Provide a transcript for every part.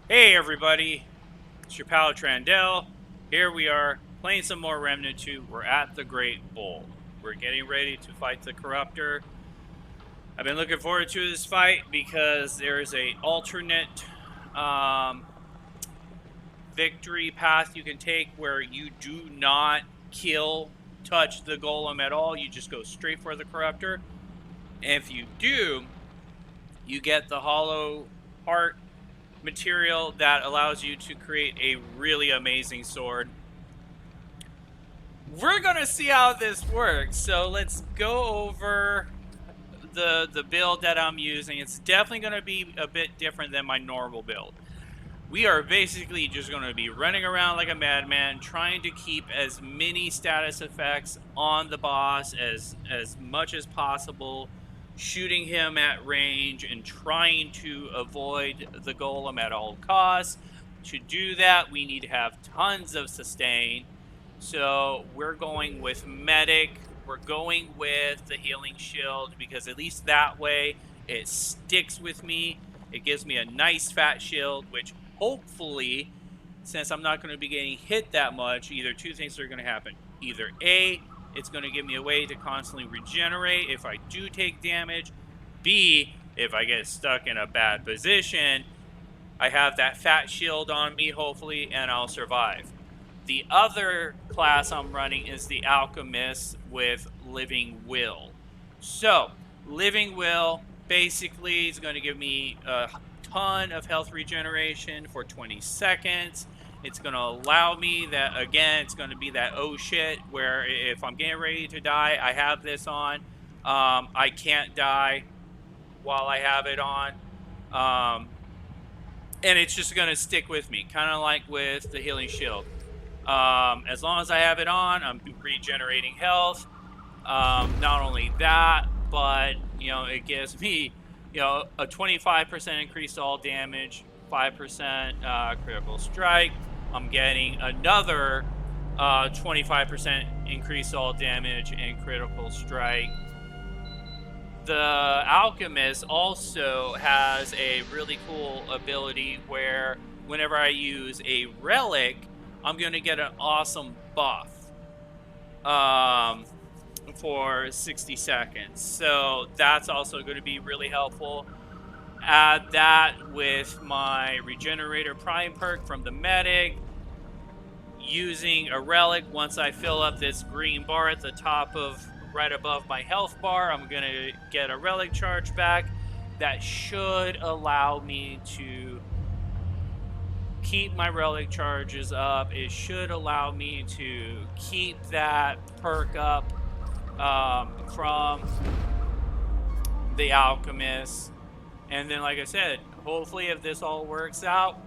Hey everybody, it's your pal Trandell. Here we are playing some more Remnant 2. We're at the Great Bull. We're getting ready to fight the Corruptor. I've been looking forward to this fight because there's a alternate um, victory path you can take where you do not touch the golem at all. You just go straight for the Corruptor. And if you do, you get the Hollow Heart material that allows you to create a really amazing sword. We're gonna see how this works, so let's go over the build that I'm using. It's definitely gonna be a bit different than my normal build. We are basically just gonna be running around like a madman, trying to keep as many status effects on the boss as much as possible, shooting him at range and trying to avoid the golem at all costs. To do that, we need to have tons of sustain. So we're going with medic. We're going with the healing shield because at least that way it sticks with me. It gives me a nice fat shield, which hopefully, since I'm not going to be getting hit that much, either two things are going to happen. Either A, it's going to give me a way to constantly regenerate if I do take damage. B, if I get stuck in a bad position, I have that fat shield on me, hopefully, and I'll survive. The other class I'm running is the Alchemist with Living Will. So, Living Will basically is going to give me a ton of health regeneration for 20 seconds. It's going to allow me that, again, it's going to be that oh shit, where if I'm getting ready to die, I have this on. I can't die while I have it on. And it's just going to stick with me, kind of like with the healing shield. As long as I have it on, I'm regenerating health. Not only that, but it gives me a 25% increase to all damage, 5% critical strike. I'm getting another 25% increase to all damage and critical strike. The Alchemist also has a really cool ability where whenever I use a relic, I'm going to get an awesome buff for 60 seconds. So that's also going to be really helpful. Add that with my Regenerator Prime perk from the medic. Using a relic, once I fill up this green bar at the top of right above my health bar, I'm going to get a relic charge back. That should allow me to keep my relic charges up. It should allow me to keep that perk up from the Alchemist. And then, like I said, hopefully if this all works out,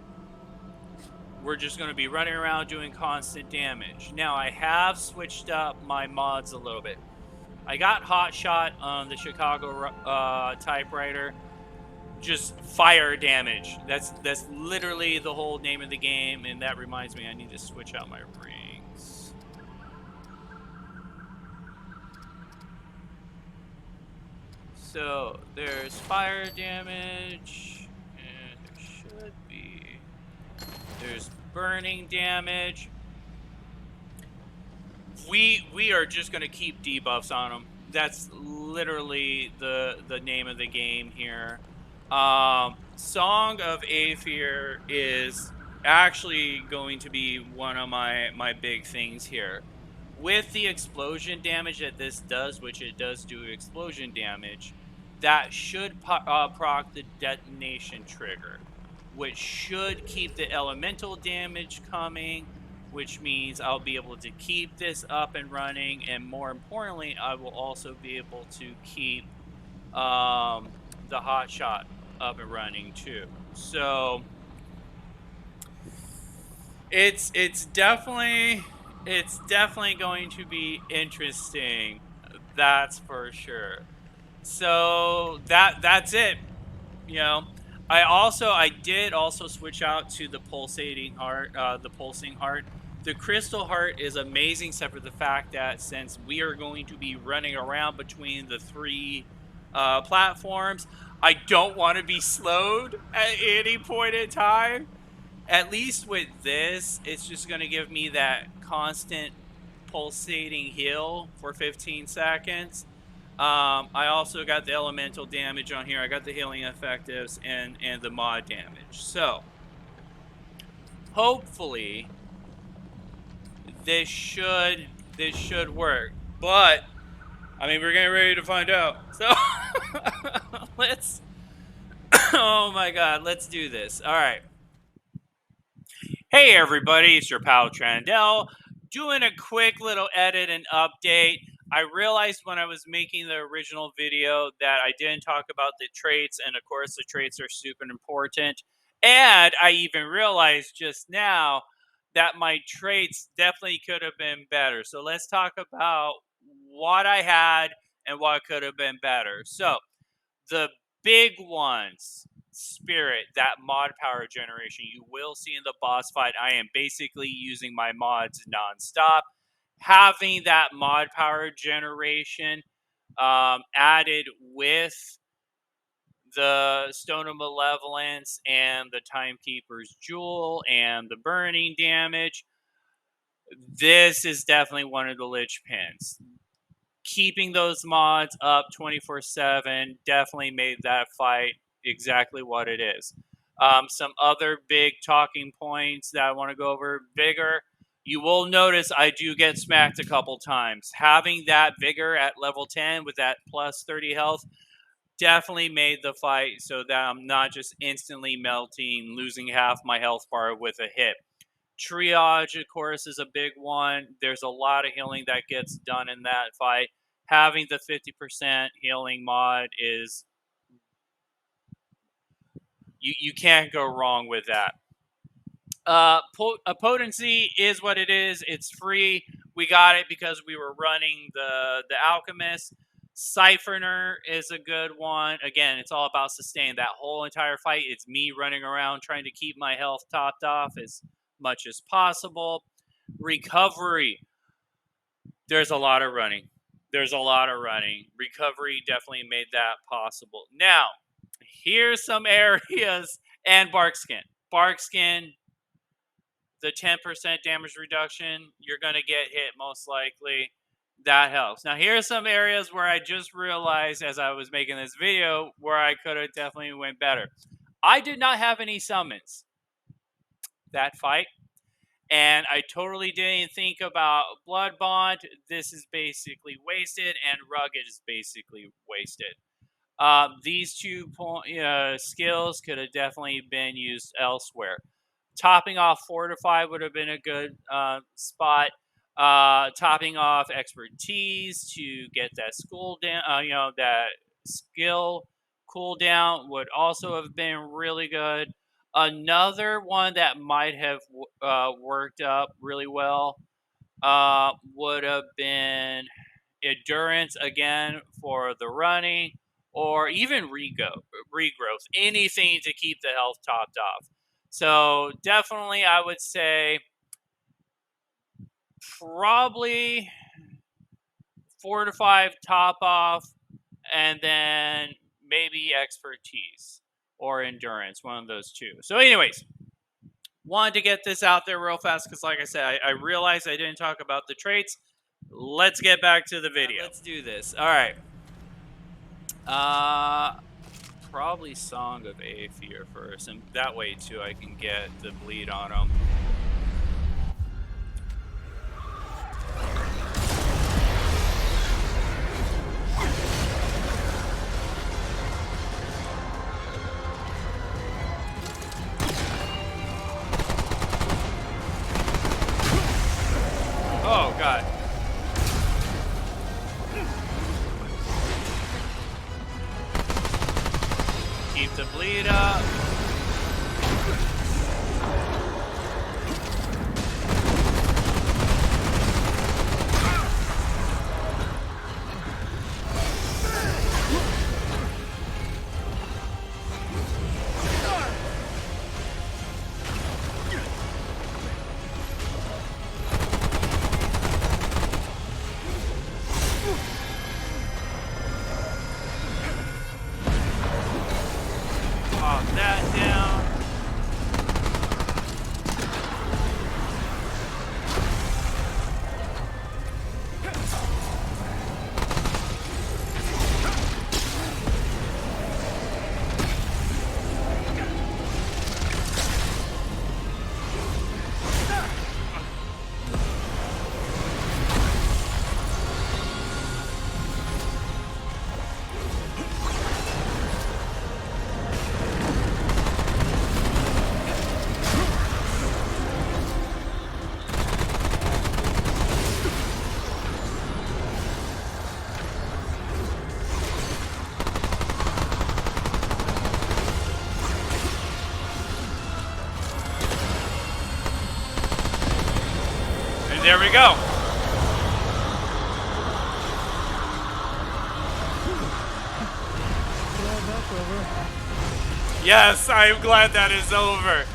we're just going to be running around doing constant damage. Now, I have switched up my mods a little bit. I got Hotshot on the Chicago typewriter. Just fire damage. That's literally the whole name of the game, and that reminds me I need to switch out my rings. So there's fire damage, and there's burning damage. We are just gonna keep debuffs on them. That's literally the name of the game here. Song of Aether is actually going to be one of my big things here. With the explosion damage that this does, which it does do explosion damage, that should proc the detonation trigger, which should keep the elemental damage coming, which means I'll be able to keep this up and running, and more importantly, I will also be able to keep the Hotshot up and running too. So it's definitely going to be interesting, that's for sure. So that's it. I did also switch out to the pulsing heart. The crystal heart is amazing, except for the fact that since we are going to be running around between the three platforms, I don't want to be slowed at any point in time. At least with this, it's just going to give me that constant pulsating heal for 15 seconds. I also got the elemental damage on here. I got the healing effectives and the mod damage. So hopefully this should work. But I mean, we're getting ready to find out. So let's. Oh my God, let's do this. All right. Hey everybody, it's your pal Trandell, doing a quick little edit and update. I realized when I was making the original video that I didn't talk about the traits, and of course the traits are super important. And I even realized just now that my traits definitely could have been better. So let's talk about what I had and what could have been better. So the big ones, Spirit, that mod power generation, you will see in the boss fight. I am basically using my mods nonstop. Having that mod power generation added with the Stone of Malevolence and the Timekeeper's Jewel and the burning damage, this is definitely one of the linchpins. Keeping those mods up 24/7 definitely made that fight exactly what it is. Some other big talking points that I want to go over. Vigor. You will notice I do get smacked a couple times. Having that Vigor at level 10 with that plus 30 health definitely made the fight so that I'm not just instantly melting, losing half my health bar with a hit. Triage, of course, is a big one. There's a lot of healing that gets done in that fight. Having the 50% healing mod is you can't go wrong with that. Potency is what it is. It's free. We got it because we were running the Alchemist. Siphoner is a good one. Again, it's all about sustain. That whole entire fight, it's me running around trying to keep my health topped off as much as possible. Recovery. There's a lot of running. Recovery definitely made that possible. Now, here's some areas, and Barkskin. Barkskin, the 10% damage reduction, you're going to get hit most likely. That helps. Now, here's some areas where I just realized as I was making this video where I could have definitely went better. I did not have any summons that fight. And I totally didn't think about Blood Bond. This is basically wasted, and Rugged is basically wasted. These two skills could have definitely been used elsewhere. Topping off Fortify would have been a good spot. Topping off Expertise to get that that skill cooldown would also have been really good. Another one that might have worked up really well would have been Endurance again for the running, or even regrowth, anything to keep the health topped off. So definitely I would say probably 4 to 5 top off, and then maybe Expertise or Endurance, one of those two. So anyways, wanted to get this out there real fast because like I said, I realized I didn't talk about the traits. Let's get back to the video. Let's do this. All right. Probably Song of Aether first, and that way too I can get the bleed on them. Oh God. Keep the bleed up. there we go. Yes, I'm glad that is over.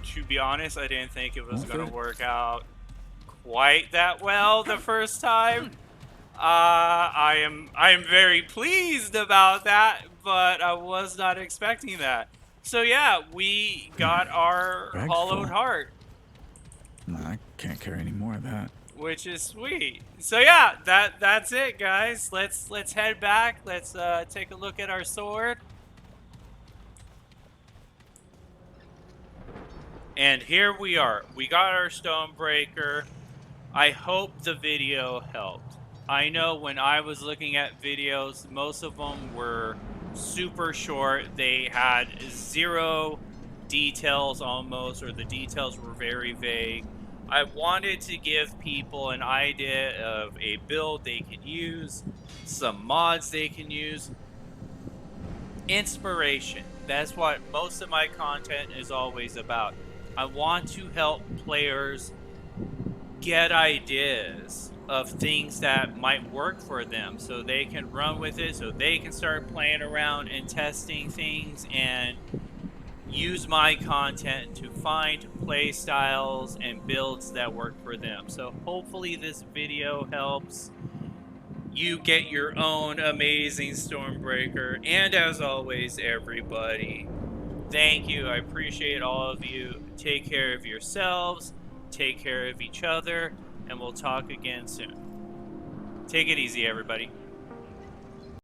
To be honest, I didn't think it was going to work out quite that well the first time. I am very pleased about that, but I was not expecting that. So yeah, we got our Bag's hollowed full. heart, Nah, I can't carry any more of that. which is sweet. So yeah, that's it, guys. Let's head back. Let's take a look at our sword. And here we are. We got our Stonebreaker. I hope the video helped. I know when I was looking at videos, most of them were super short. They had 0 details almost, or the details were very vague. I wanted to give people an idea of a build they can use, some mods they can use. Inspiration. That's what most of my content is always about. I want to help players get ideas of things that might work for them so they can run with it, so they can start playing around and testing things and use my content to find play styles and builds that work for them. So hopefully this video helps you get your own amazing Stonebreaker. And as always, everybody, thank you. I appreciate all of you. Take care of yourselves, take care of each other, and we'll talk again soon. Take it easy, everybody.